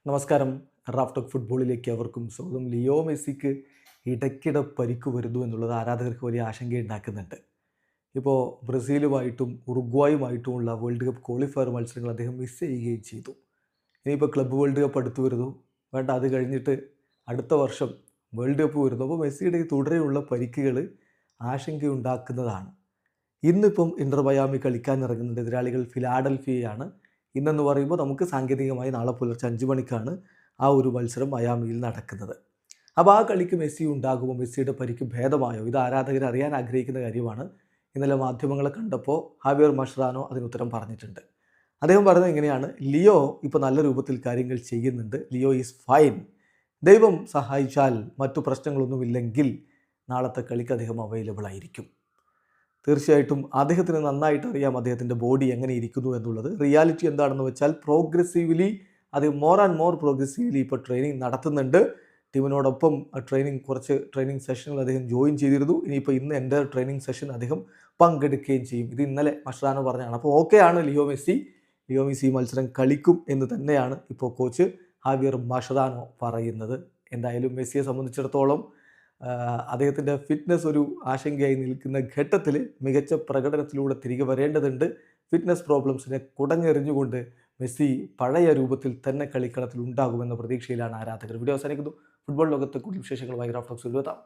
നമസ്കാരം. Raf talk ഫുട്ബോളിലേക്ക് അവർക്കും സ്വാഗതം. ലിയോ മെസ്സിക്ക് ഇടയ്ക്കിടെ പരിക്ക് വരുന്നു എന്നുള്ളത് ആരാധകർക്ക് വലിയ ആശങ്കയുണ്ടാക്കുന്നുണ്ട്. ഇപ്പോൾ ബ്രസീലുമായിട്ടും ഉറുഗ്വായുമായിട്ടുമുള്ള വേൾഡ് കപ്പ് ക്വാളിഫയർ മത്സരങ്ങൾ അദ്ദേഹം മിസ് ചെയ്യുകയും ചെയ്തു. ഇനിയിപ്പോൾ ക്ലബ്ബ് വേൾഡ് കപ്പ് അടുത്ത് വരുന്നു. വേണ്ട, അത് കഴിഞ്ഞിട്ട് അടുത്ത വർഷം വേൾഡ് കപ്പ് വരുന്നു. അപ്പോൾ മെസ്സിയുടെ ഈ തുടരെയുള്ള പരിക്കുകൾ ആശങ്കയുണ്ടാക്കുന്നതാണ്. ഇന്നിപ്പം ഇന്റർ മയാമി കളിക്കാൻ ഇറങ്ങുന്നുണ്ട്. എതിരാളികൾ ഫിലാഡൽഫിയയാണ്. ഇന്നെന്ന് പറയുമ്പോൾ നമുക്ക് സാങ്കേതികമായി നാളെ പുലർച്ചെ 5 മണിക്കാണ് ആ ഒരു മത്സരം മയാമിയിൽ നടക്കുന്നത്. അപ്പോൾ ആ കളിക്ക് മെസ്സി ഉണ്ടാകുമോ? മെസ്സിയുടെ പരിക്ക് ഭേദമായോ? ഇത് ആരാധകർ അറിയാൻ ആഗ്രഹിക്കുന്ന കാര്യമാണ്. ഇന്നലെ മാധ്യമങ്ങളെ കണ്ടപ്പോൾ ഹാവിയർ മഷ്റാനോ അതിനുത്തരം പറഞ്ഞിട്ടുണ്ട്. അദ്ദേഹം പറയുന്നത് ഇങ്ങനെയാണ്: ലിയോ ഇപ്പോൾ നല്ല രൂപത്തിൽ കാര്യങ്ങൾ ചെയ്യുന്നുണ്ട്. Leo is fine. ദൈവം സഹായിച്ചാൽ മറ്റു പ്രശ്നങ്ങളൊന്നുമില്ലെങ്കിൽ നാളത്തെ കളിക്ക് അദ്ദേഹം അവൈലബിൾ ആയിരിക്കും. തീർച്ചയായിട്ടും അദ്ദേഹത്തിന് നന്നായിട്ട് അറിയാം അദ്ദേഹത്തിൻ്റെ ബോഡി എങ്ങനെ ഇരിക്കുന്നു എന്നുള്ളത്. റിയാലിറ്റി എന്താണെന്ന് വെച്ചാൽ പ്രോഗ്രസീവ്ലി, അത് മോർ ആൻഡ് മോർ പ്രോഗ്രസീവ്ലി ഇപ്പോൾ ട്രെയിനിങ് നടത്തുന്നുണ്ട്. ടീമിനോടൊപ്പം കുറച്ച് ട്രെയിനിങ് സെഷനുകൾ അദ്ദേഹം ജോയിൻ ചെയ്തിരുന്നു. ഇനിയിപ്പോൾ ഇന്ന് എൻ്റെ ട്രെയിനിങ് സെഷൻ അദ്ദേഹം പങ്കെടുക്കുകയും ചെയ്യും. ഇത് ഇന്നലെ മഷ്റാനോ പറഞ്ഞതാണ്. അപ്പോൾ ഓക്കെയാണ് ലിയോ മെസ്സി. ലിയോ മെസ്സി മത്സരം കളിക്കും എന്ന് തന്നെയാണ് ഇപ്പോൾ കോച്ച് ഹാവിയർ മഷ്റാനോ പറയുന്നത്. എന്തായാലും മെസ്സിയെ സംബന്ധിച്ചിടത്തോളം അദ്ദേഹത്തിൻ്റെ ഫിറ്റ്നസ് ഒരു ആശങ്കയായി നിൽക്കുന്ന ഘട്ടത്തിൽ മികച്ച പ്രകടനത്തിലൂടെ തിരികെ വരേണ്ടതുണ്ട്. ഫിറ്റ്നസ് പ്രോബ്ലംസിനെ കുടഞ്ഞെറിഞ്ഞുകൊണ്ട് മെസ്സി പഴയ രൂപത്തിൽ തന്നെ കളിക്കളത്തിൽ ഉണ്ടാകുമെന്ന പ്രതീക്ഷയിലാണ് ആരാധകർ. വീഡിയോ അവസാനിക്കുന്നു. ഫുട്ബോൾ ലോകത്തെ കൂടുതൽ വിശേഷങ്ങളുമായി റാഫ് ടോക്സിൽ എത്താം.